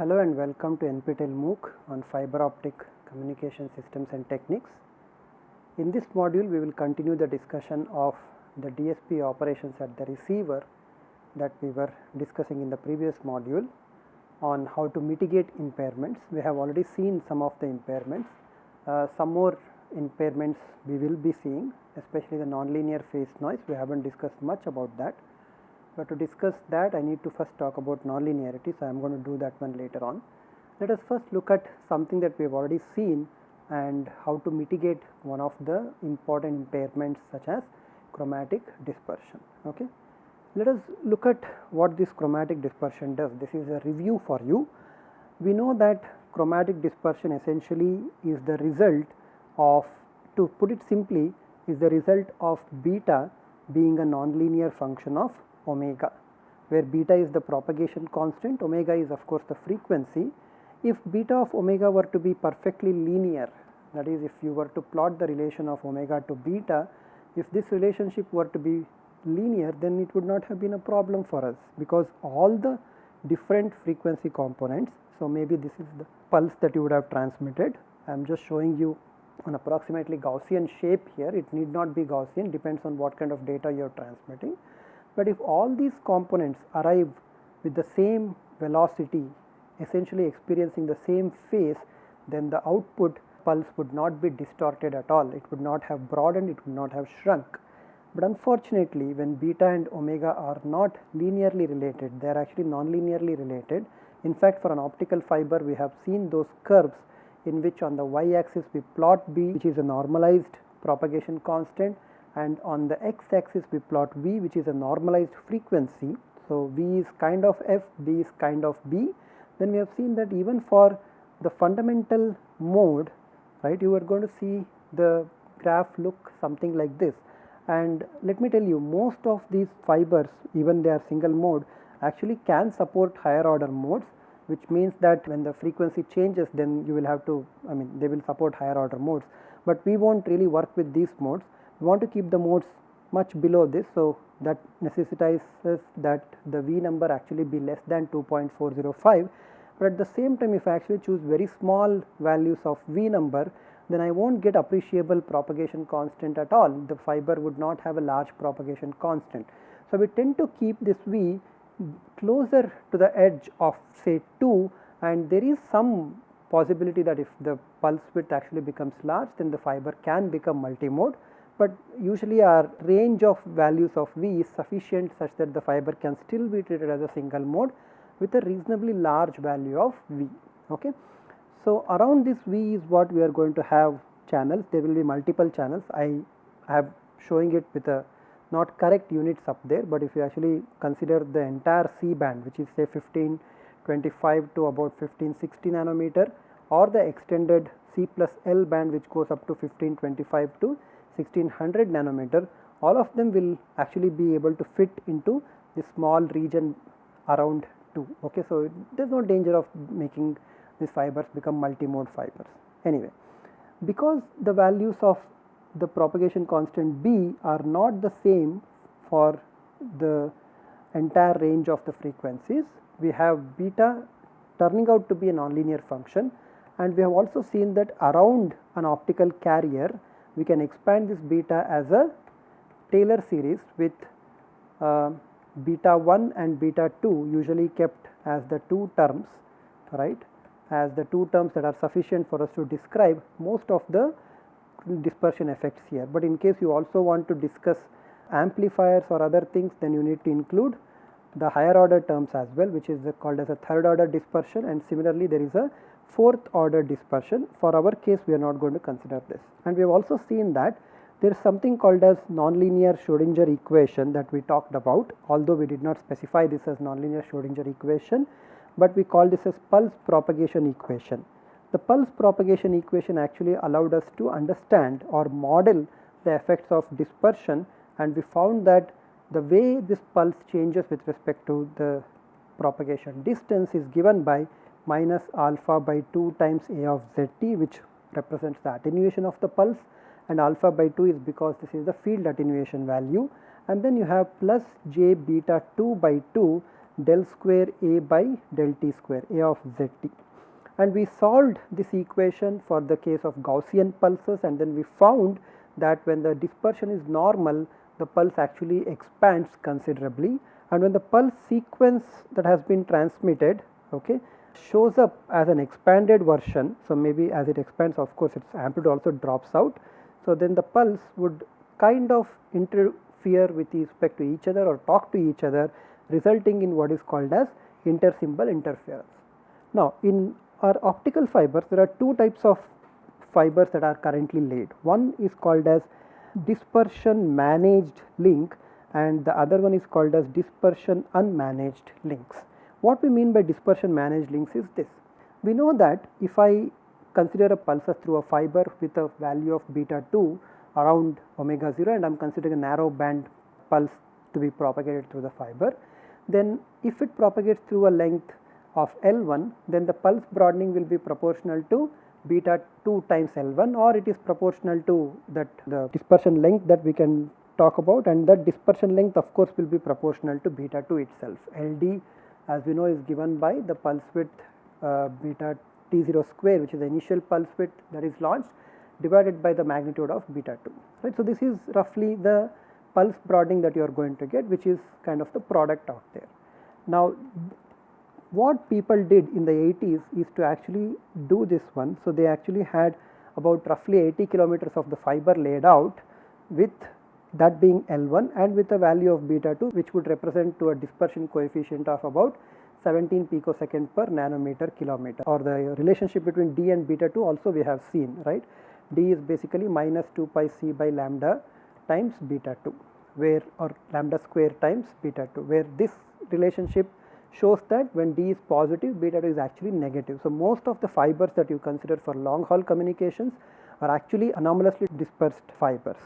Hello and welcome to NPTEL MOOC on Fiber Optic Communication Systems and Techniques. In this module, we will continue the discussion of the DSP operations at the receiver that we were discussing in the previous module on how to mitigate impairments. We have already seen some of the impairments. Some more impairments we will be seeing, especially the nonlinear phase noise. We haven't discussed much about that. But to discuss that, I need to first talk about nonlinearity, so I am going to do that one later on. Let us first look at something that we have already seen and how to mitigate one of the important impairments such as chromatic dispersion. Okay. Let us look at what this chromatic dispersion does. This is a review for you. We know that chromatic dispersion essentially is the result of, to put it simply, is the result of beta being a nonlinear function of omega, where beta is the propagation constant, omega is of course the frequency. If beta of omega were to be perfectly linear, that is, if you were to plot the relation of omega to beta, if this relationship were to be linear, then it would not have been a problem for us, because all the different frequency components, so maybe this is the pulse that you would have transmitted. I am just showing you an approximately Gaussian shape here. It need not be Gaussian, depends on what kind of data you are transmitting. But if all these components arrive with the same velocity, essentially experiencing the same phase, then the output pulse would not be distorted at all. It would not have broadened, it would not have shrunk. But unfortunately, when beta and omega are not linearly related, they are actually non-linearly related. In fact, for an optical fiber, we have seen those curves in which on the y-axis we plot b, which is a normalized propagation constant, and on the x-axis we plot v, which is a normalized frequency. So v is kind of f, b is kind of b. Then we have seen that even for the fundamental mode, right, you are going to see the graph look something like this. And let me tell you, most of these fibers, even they are single mode, actually can support higher order modes, which means that when the frequency changes, then you will have to, they will support higher order modes. But we won't really work with these modes. We want to keep the modes much below this, so that necessitates that the V number actually be less than 2.405. But at the same time, if I actually choose very small values of V number, then I won't get appreciable propagation constant at all. The fiber would not have a large propagation constant. So we tend to keep this V closer to the edge of say 2, and there is some possibility that if the pulse width actually becomes large, then the fiber can become multimode. But usually our range of values of V is sufficient such that the fiber can still be treated as a single mode with a reasonably large value of V. Okay. So around this V is what we are going to have channels. There will be multiple channels. I have showing it with a not correct units up there, but if you actually consider the entire C band, which is say 1525 to about 1560 nanometer, or the extended C plus L band, which goes up to 1525 to 1600 nanometer, all of them will actually be able to fit into this small region around 2. Okay, so there is no danger of making these fibers become multimode fibers. Anyway, because the values of the propagation constant B are not the same for the entire range of the frequencies, we have beta turning out to be a nonlinear function, and we have also seen that around an optical carrier we can expand this beta as a Taylor series with beta 1 and beta 2 usually kept as the two terms, right, as the two terms that are sufficient for us to describe most of the dispersion effects here. But in case you also want to discuss amplifiers or other things, then you need to include the higher order terms as well, which is called as a third order dispersion, and similarly there is a fourth order dispersion. For our case, we are not going to consider this. And we have also seen that there is something called as nonlinear Schrodinger equation that we talked about, although we did not specify this as nonlinear Schrodinger equation, but we call this as pulse propagation equation. The pulse propagation equation actually allowed us to understand or model the effects of dispersion, and we found that the way this pulse changes with respect to the propagation distance is given by minus alpha by 2 times A of ZT, which represents the attenuation of the pulse, and alpha by 2 is because this is the field attenuation value, and then you have plus J beta 2 by 2, del square A by del t square, A of zt. And we solved this equation for the case of Gaussian pulses, and then we found that when the dispersion is normal, the pulse actually expands considerably, and when the pulse sequence that has been transmitted, okay, shows up as an expanded version, so maybe as it expands, of course its amplitude also drops out, so then the pulse would kind of interfere with respect to each other or talk to each other, resulting in what is called as intersymbol interference. Now, in our optical fibers, there are two types of fibers that are currently laid. One is called as dispersion managed link, and the other one is called as dispersion unmanaged links. What we mean by dispersion managed links is this. We know that if I consider a pulse through a fiber with a value of beta 2 around omega 0, and I am considering a narrow band pulse to be propagated through the fiber, then if it propagates through a length of L1, then the pulse broadening will be proportional to beta 2 times L1, or it is proportional to that the dispersion length that we can talk about, and that dispersion length of course will be proportional to beta 2 itself. LD, as we know, is given by the pulse width beta t0 square, which is the initial pulse width that is launched, divided by the magnitude of beta 2, right. So, this is roughly the pulse broadening that you are going to get, which is kind of the product out there. Now, what people did in the 80s is to actually do this one. So, they actually had about roughly 80 kilometers of the fiber laid out, with that being L1 and with a value of beta 2, which would represent to a dispersion coefficient of about 17 picosecond per nanometer kilometer, or the relationship between D and beta 2 also we have seen, right. D is basically minus 2 pi c by lambda times beta 2, where, or lambda square times beta 2, where this relationship shows that when D is positive, beta 2 is actually negative. So, most of the fibers that you consider for long haul communications are actually anomalously dispersed fibers.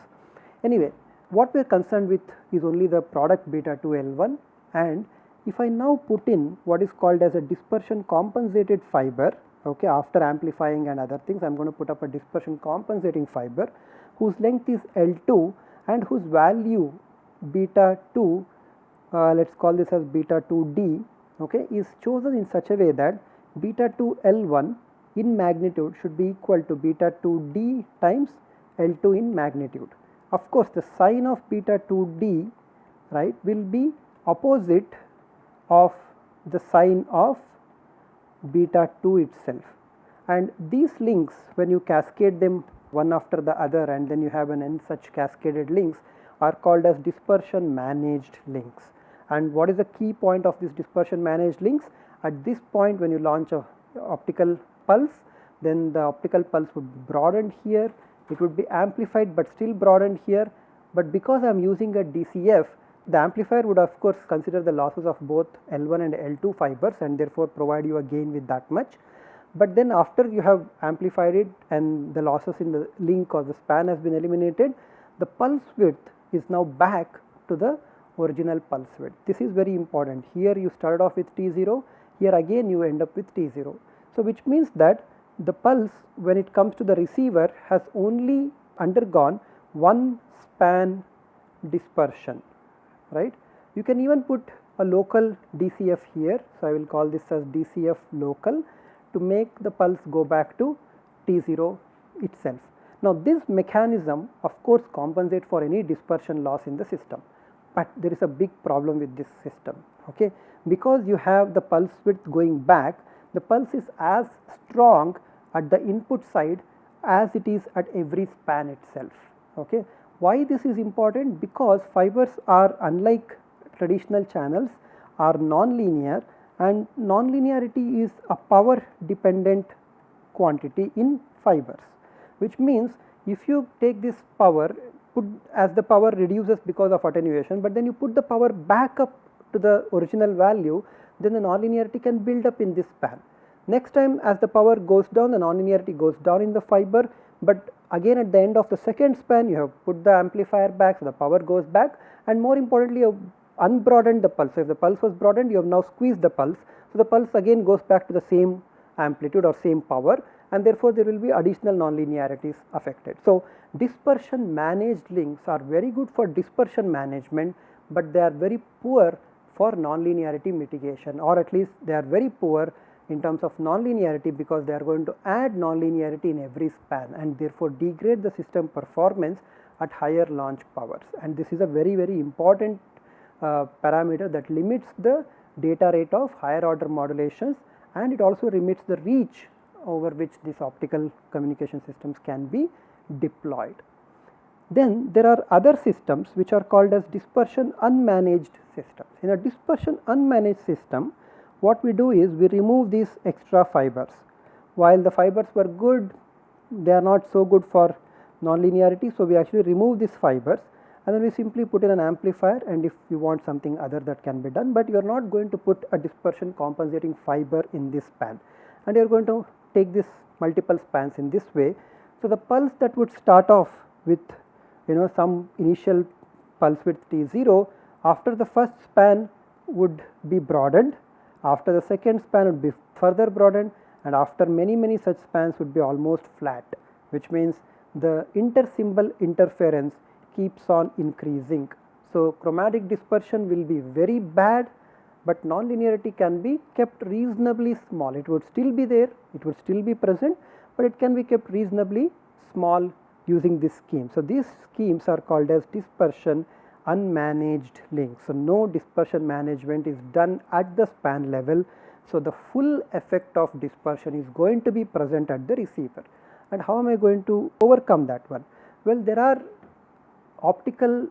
Anyway, what we are concerned with is only the product beta 2 L1, and if I now put in what is called as a dispersion compensated fiber, okay, after amplifying and other things, I am going to put up a dispersion compensating fiber whose length is L2 and whose value beta 2, let us call this as beta 2D, okay, is chosen in such a way that beta 2 L1 in magnitude should be equal to beta 2D times L2 in magnitude. Of course, the sign of beta 2D, right, will be opposite of the sign of beta 2 itself, and these links, when you cascade them one after the other and then you have an n such cascaded links, are called as dispersion managed links. And what is the key point of this dispersion managed links? At this point, when you launch a optical pulse, then the optical pulse would be broadened here, it would be amplified but still broadened here, but because I am using a DCF, the amplifier would of course consider the losses of both L1 and L2 fibers and therefore provide you a gain with that much. But then after you have amplified it and the losses in the link or the span has been eliminated, the pulse width is now back to the original pulse width. This is very important. Here you started off with T0, here again you end up with T0. So, which means that the pulse, when it comes to the receiver, has only undergone one span dispersion, right. You can even put a local DCF here. So, I will call this as DCF local to make the pulse go back to T0 itself. Now, this mechanism of course compensates for any dispersion loss in the system, but there is a big problem with this system, okay. Because you have the pulse width going back, the pulse is as strong at the input side as it is at every span itself, okay. Why this is important? Because fibers are, unlike traditional channels, are non-linear, and non-linearity is a power dependent quantity in fibers, which means if you take this power, put as the power reduces because of attenuation, but then you put the power back up to the original value, then the non-linearity can build up in this span. Next time as the power goes down, the non-linearity goes down in the fiber, but again at the end of the second span you have put the amplifier back, so the power goes back, and more importantly you have unbroadened the pulse. So, if the pulse was broadened, you have now squeezed the pulse, so the pulse again goes back to the same amplitude or same power, and therefore there will be additional non-linearities affected. So, dispersion managed links are very good for dispersion management, but they are very poor for nonlinearity mitigation, or at least they are very poor in terms of nonlinearity, because they are going to add nonlinearity in every span and therefore degrade the system performance at higher launch powers. And this is a very important parameter that limits the data rate of higher order modulations, and it also limits the reach over which these optical communication systems can be deployed. Then there are other systems which are called as dispersion unmanaged systems. In a dispersion unmanaged system, what we do is we remove these extra fibers. While the fibers were good, they are not so good for nonlinearity, so we actually remove these fibers and then we simply put in an amplifier, and if you want something other, that can be done, but you are not going to put a dispersion compensating fiber in this span, and you are going to take this multiple spans in this way. So the pulse that would start off with some initial pulse width T0, after the first span would be broadened, after the second span would be further broadened, and after many such spans would be almost flat, which means the intersymbol interference keeps on increasing. So chromatic dispersion will be very bad, but nonlinearity can be kept reasonably small. It would still be there, it would still be present, but it can be kept reasonably small using this scheme. So these schemes are called as dispersion unmanaged links. So no dispersion management is done at the span level. So the full effect of dispersion is going to be present at the receiver. And how am I going to overcome that one? Well, there are optical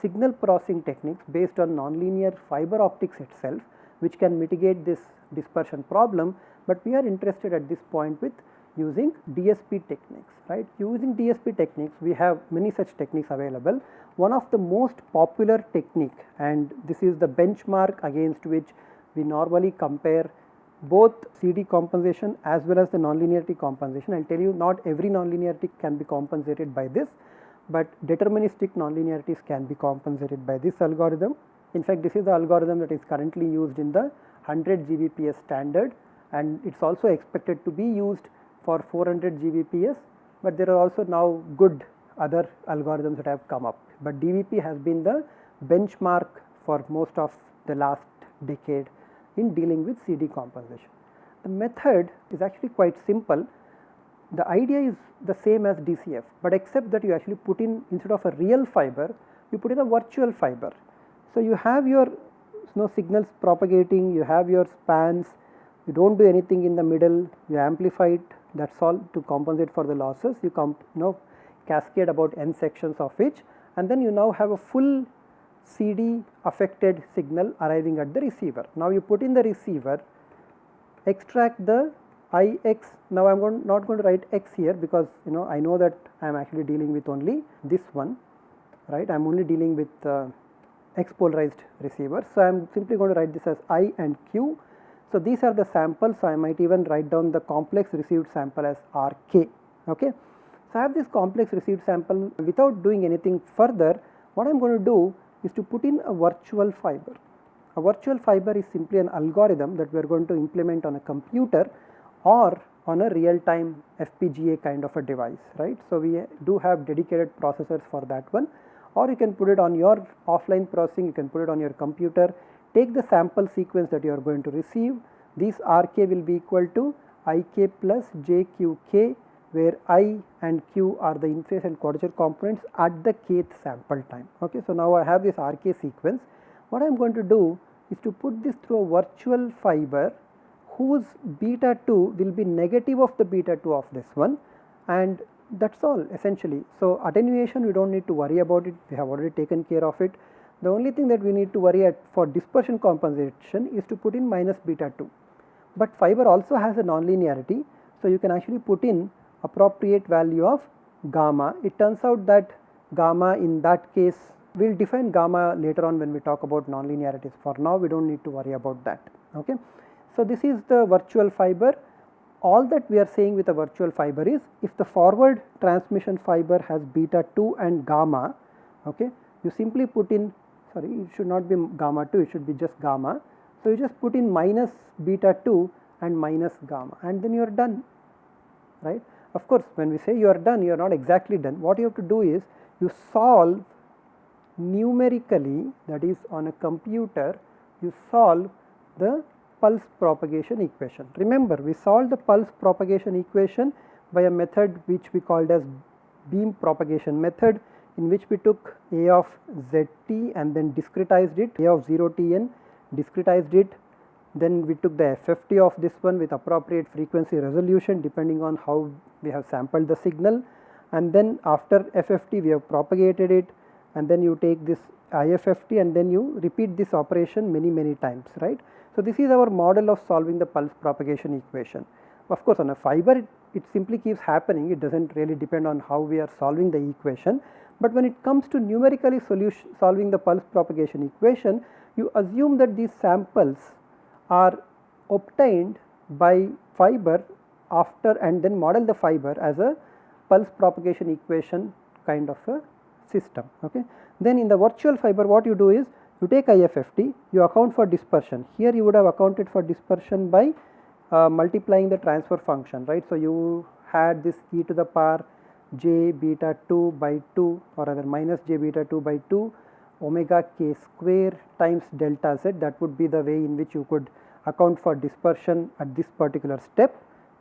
signal processing techniques based on nonlinear fiber optics itself, which can mitigate this dispersion problem, but we are interested at this point with using DSP techniques, right? Using DSP techniques, we have many such techniques available. One of the most popular technique, and this is the benchmark against which we normally compare both CD compensation as well as the nonlinearity compensation. I will tell you, not every nonlinearity can be compensated by this, but deterministic nonlinearities can be compensated by this algorithm. In fact, this is the algorithm that is currently used in the 100 Gbps standard, and it is also expected to be used for 400 Gbps, but there are also now good other algorithms that have come up, but DVP has been the benchmark for most of the last decade in dealing with CD compensation. The method is actually quite simple. The idea is the same as DCF, but except that you actually put in, instead of a real fiber, you put in a virtual fiber. So you have your signals propagating, you have your spans, you don't do anything in the middle, you amplify it, that's all, to compensate for the losses. You cascade about n sections of each, and then you now have a full CD affected signal arriving at the receiver. Now you put in the receiver, extract the Ix. Now I am not going to write X here, because I know that I am actually dealing with only this one, right? I am only dealing with X polarized receivers. So I am simply going to write this as I and Q. So these are the samples. So I might even write down the complex received sample as RK. Okay. So I have this complex received sample. Without doing anything further, what I am going to do is to put in a virtual fiber. A virtual fiber is simply an algorithm that we are going to implement on a computer or on a real-time FPGA kind of a device, right? So we do have dedicated processors for that one, or you can put it on your offline processing, you can put it on your computer. Take the sample sequence that you are going to receive. This RK will be equal to IK plus JQK, where I and Q are the in-phase and quadrature components at the kth sample time. Okay, so now I have this RK sequence. What I am going to do is to put this through a virtual fiber whose beta 2 will be negative of the beta 2 of this one, and that is all essentially. So attenuation, we do not need to worry about it, we have already taken care of it. The only thing that we need to worry at for dispersion compensation is to put in minus beta 2. But fiber also has a nonlinearity, so you can actually put in appropriate value of gamma. It turns out that gamma in that case, we will define gamma later on when we talk about nonlinearities. For now, we do not need to worry about that. Okay. So this is the virtual fiber. All that we are saying with a virtual fiber is, if the forward transmission fiber has beta 2 and gamma, okay, you simply put in, sorry, it should not be gamma 2, it should be just gamma. So you just put in minus beta 2 and minus gamma, and then you are done, right? Of course, when we say you are done, you are not exactly done. What you have to do is, you solve numerically, that is on a computer, you solve the pulse propagation equation. Remember, we solved the pulse propagation equation by a method which we called as beam propagation method, in which we took A of zt and then discretized it, A of 0tn, discretized it, then we took the FFT of this one with appropriate frequency resolution depending on how we have sampled the signal, and then after FFT we have propagated it, and then you take this IFFT and then you repeat this operation many times, right. So, this is our model of solving the pulse propagation equation. Of course, on a fiber it simply keeps happening, it does not really depend on how we are solving the equation, but when it comes to numerically solving the pulse propagation equation, you assume that these samples are obtained by fiber after, and then model the fiber as a pulse propagation equation kind of a system. Okay. Then in the virtual fiber, what you do is you take IFFT, you account for dispersion. Here you would have accounted for dispersion by multiplying the transfer function, right. So, you had this e to the power j beta 2 by 2, or rather minus j beta 2 by 2 omega k square times delta z. That would be the way in which you could account for dispersion at this particular step,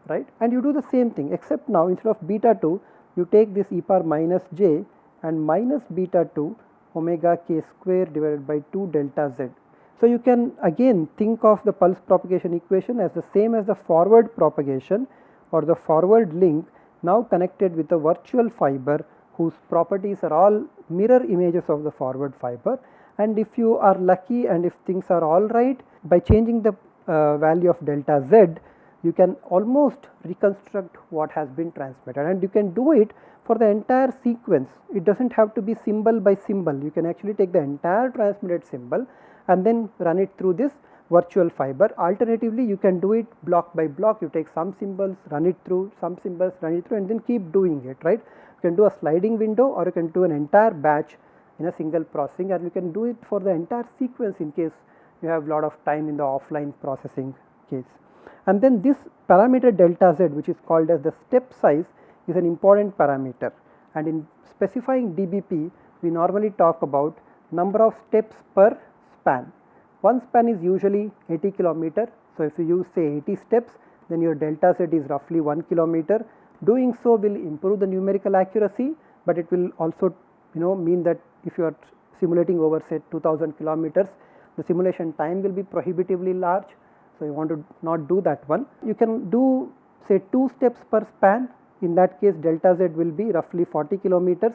right. And you do the same thing, except now instead of beta 2 you take this e power minus j and minus beta 2 omega k square divided by 2 delta z. So, you can again think of the pulse propagation equation as the same as the forward propagation or the forward link, now connected with a virtual fiber whose properties are all mirror images of the forward fiber. And if you are lucky and if things are all right, by changing the value of delta z, you can almost reconstruct what has been transmitted, and you can do it for the entire sequence. It does not have to be symbol by symbol, you can actually take the entire transmitted symbol and then run it through this virtual fiber. Alternatively, you can do it block by block, you take some symbols, run it through, some symbols, run it through, and then keep doing it, right. You can do a sliding window, or you can do an entire batch in a single processing, and you can do it for the entire sequence in case you have lot of time in the offline processing case. And then this parameter delta z, which is called as the step size, is an important parameter, and in specifying DBP we normally talk about number of steps per span. One span is usually 80 kilometer. So, if you use say 80 steps, then your delta z is roughly 1 kilometer. Doing so will improve the numerical accuracy, but it will also mean that if you are simulating over say 2000 kilometers, the simulation time will be prohibitively large. So, you want to not do that one. You can do say 2 steps per span. In that case, delta z will be roughly 40 kilometers.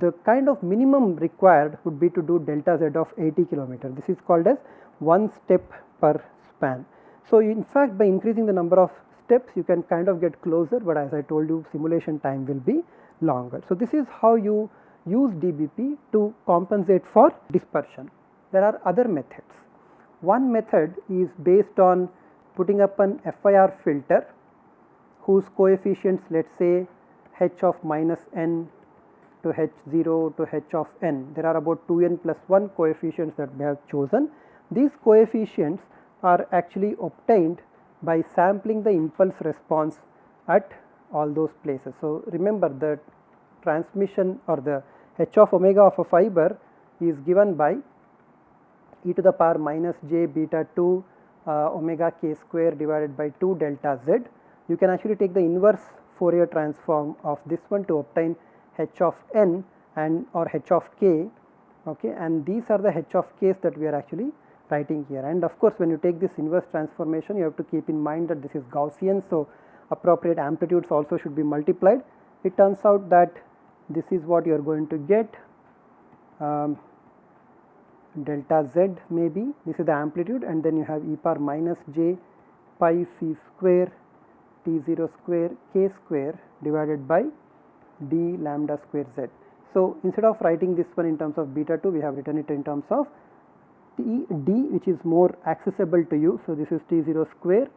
The kind of minimum required would be to do delta z of 80 kilometer. This is called as 1 step per span. So, in fact, by increasing the number of steps you can kind of get closer, but as I told you, simulation time will be longer. So, this is how you use DBP to compensate for dispersion. There are other methods. One method is based on putting up an FIR filter whose coefficients, let us say h of minus n to h0 to h of n. There are about 2n plus 1 coefficients that we have chosen. These coefficients are actually obtained by sampling the impulse response at all those places. So, remember the transmission or the h of omega of a fiber is given by e to the power minus j beta 2 omega k square divided by 2 delta z. You can actually take the inverse Fourier transform of this one to obtain h of n and or h of k, okay, and these are the h of k's that we are actually writing here. And of course, when you take this inverse transformation, you have to keep in mind that this is Gaussian, so appropriate amplitudes also should be multiplied. It turns out that this is what you are going to get, delta z maybe, this is the amplitude, and then you have e power minus j pi c square t0 square k square divided by d lambda square z. So, instead of writing this one in terms of beta 2, we have written it in terms of d, which is more accessible to you. So, this is t0 square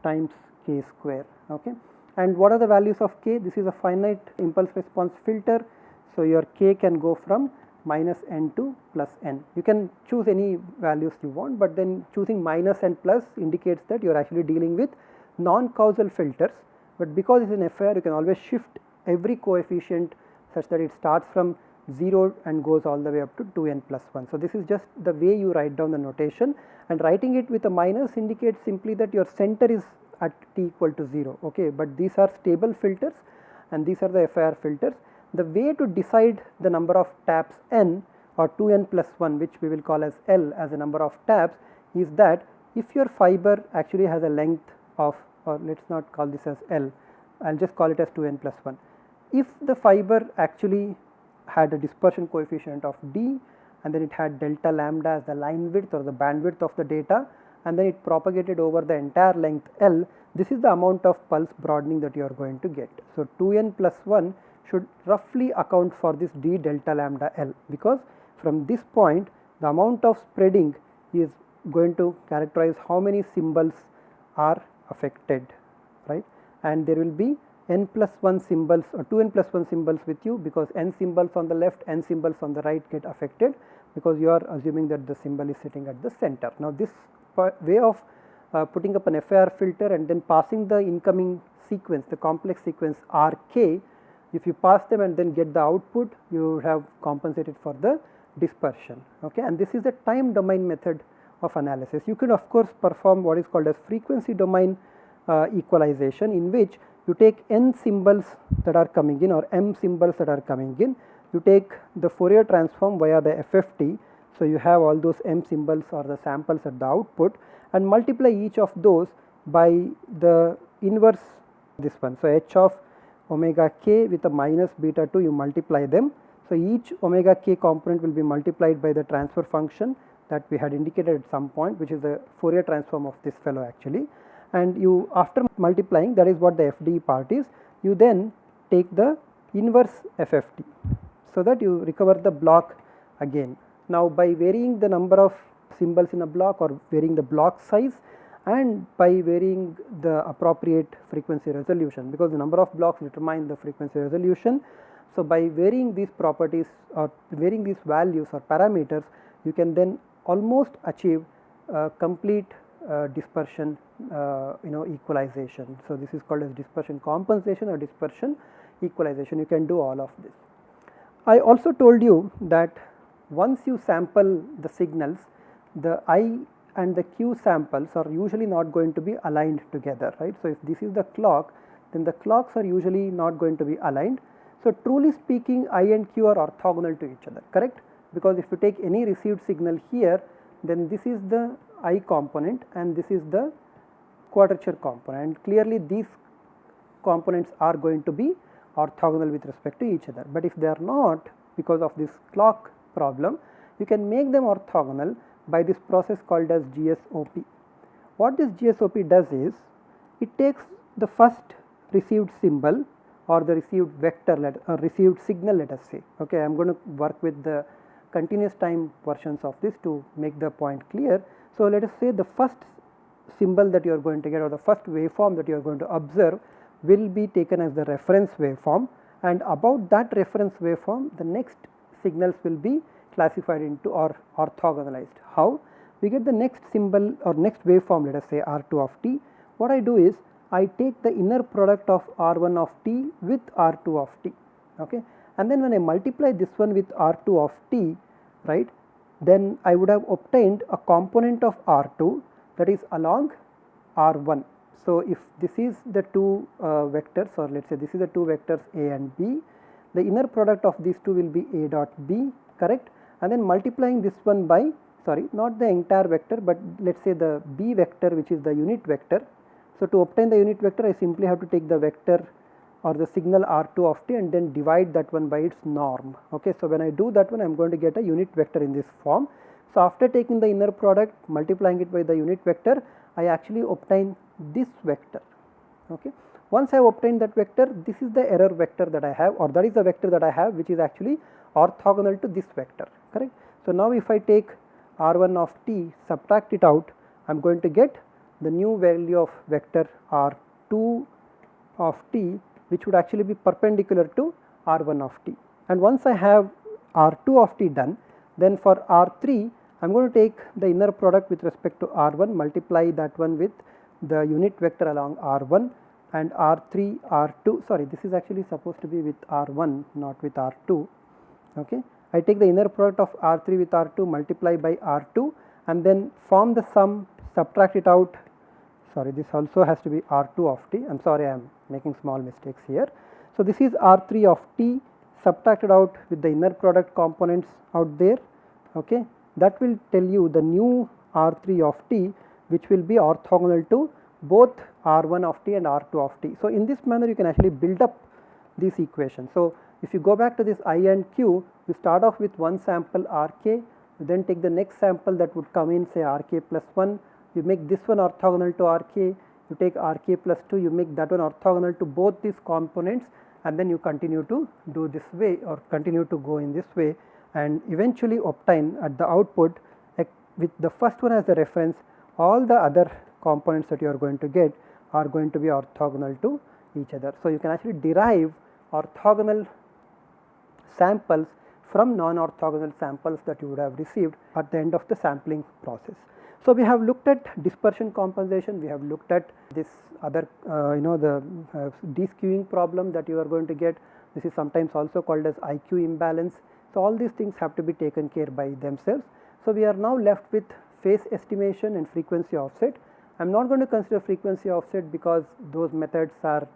times k square, okay. And what are the values of k? This is a finite impulse response filter. So, your k can go from minus n to plus n. You can choose any values you want, but then choosing minus and plus indicates that you are actually dealing with non-causal filters, but because it is an FIR, you can always shift every coefficient such that it starts from 0 and goes all the way up to 2n plus 1. So, this is just the way you write down the notation, and writing it with a minus indicates simply that your center is at t equal to 0, okay, but these are stable filters and these are the FIR filters. The way to decide the number of taps n or 2n plus 1, which we will call as L as a number of taps, is that if your fiber actually has a length of, or let us not call this as L, I will just call it as 2n plus 1. If the fiber actually had a dispersion coefficient of d, and then it had delta lambda as the line width or the bandwidth of the data, and then it propagated over the entire length L, this is the amount of pulse broadening that you are going to get. So, 2n plus 1 should roughly account for this d delta lambda L, because from this point the amount of spreading is going to characterize how many symbols are affected, right, and there will be n plus 1 symbols or 2n plus 1 symbols with you, because n symbols on the left, n symbols on the right get affected, because you are assuming that the symbol is sitting at the center. Now, this way of putting up an FIR filter and then passing the incoming sequence, the complex sequence RK, if you pass them and then get the output, you have compensated for the dispersion, okay, and this is a time domain method of analysis. You could of course perform what is called as frequency domain equalization, in which you take n symbols that are coming in or m symbols that are coming in, you take the Fourier transform via the FFT. So, you have all those m symbols or the samples at the output, and multiply each of those by the inverse this one. So, h of omega k with a minus beta 2, you multiply them. So, each omega k component will be multiplied by the transfer function that we had indicated at some point, which is the Fourier transform of this fellow actually, and you, after multiplying, that is what the FDE part is, you then take the inverse FFT, so that you recover the block again. Now, by varying the number of symbols in a block or varying the block size, and by varying the appropriate frequency resolution, because the number of blocks determine the frequency resolution. So, by varying these properties or varying these values or parameters, you can then almost achieve complete dispersion equalization. So, this is called as dispersion compensation or dispersion equalization. You can do all of this. I also told you that once you sample the signals, the I and the Q samples are usually not going to be aligned together, right. So, if this is the clock, then the clocks are usually not going to be aligned. So, truly speaking, I and Q are orthogonal to each other, correct, because if you take any received signal here, then this is the I component and this is the quadrature component, and clearly these components are going to be orthogonal with respect to each other. But if they are not, because of this clock problem, you can make them orthogonal by this process called as GSOP. What this GSOP does is, it takes the first received symbol or the received vector or received signal, let us say, okay, I am going to work with the continuous time versions of this to make the point clear. So, let us say the first symbol that you are going to get or the first waveform that you are going to observe will be taken as the reference waveform, and about that reference waveform the next signals will be classified into or orthogonalized. How? We get the next symbol or next waveform, let us say R2 of t. What I do is, I take the inner product of R1 of t with R2 of t, okay, and then when I multiply this one with R2 of t, right, then I would have obtained a component of R2 that is along R1. So, if this is the two vectors, or let us say this is the two vectors A and B, the inner product of these two will be A dot B, correct, and then multiplying this one by, sorry, not the entire vector, but let us say the B vector, which is the unit vector. So, to obtain the unit vector, I simply have to take the vector or the signal R2 of t and then divide that one by its norm, okay. So, when I do that one, I am going to get a unit vector in this form. So, after taking the inner product, multiplying it by the unit vector, I actually obtain this vector, okay. Once I have obtained that vector, this is the error vector that I have, or that is the vector that I have, which is actually orthogonal to this vector, correct. So, now if I take R1 of t, subtract it out, I am going to get the new value of vector R2 of t, which would actually be perpendicular to R1 of t. And once I have R2 of t done, then for R3, I am going to take the inner product with respect to R1, multiply that one with the unit vector along R1, and R3, R2, sorry, this is actually supposed to be with R1, not with R2, Okay, I take the inner product of R3 with R2, multiply by R2, and then form the sum, subtract it out. Sorry, this also has to be R2 of t. I am sorry, I am making small mistakes here. So this is R3 of t subtracted out with the inner product components out there. Okay, that will tell you the new R3 of t, which will be orthogonal to both R1 of t and R2 of t. So in this manner you can actually build up these equations. So if you go back to this I and q, you start off with one sample Rk, you then take the next sample that would come in, say Rk plus 1, you make this one orthogonal to Rk, you take Rk plus 2, you make that one orthogonal to both these components, and then you continue to do this way or continue to go in this way, and eventually obtain at the output with the first one as a reference, all the other components that you are going to get are going to be orthogonal to each other. So you can actually derive orthogonal samples from non-orthogonal samples that you would have received at the end of the sampling process. So we have looked at dispersion compensation, we have looked at this other the de-skewing problem that you are going to get. This is sometimes also called as IQ imbalance. So all these things have to be taken care by themselves. So we are now left with phase estimation and frequency offset. I am not going to consider frequency offset because those methods are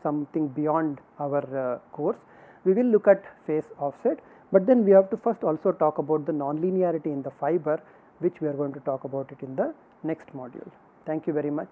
something beyond our course. We will look at phase offset, but then we have to first also talk about the nonlinearity in the fiber, which we are going to talk about it in the next module. Thank you very much.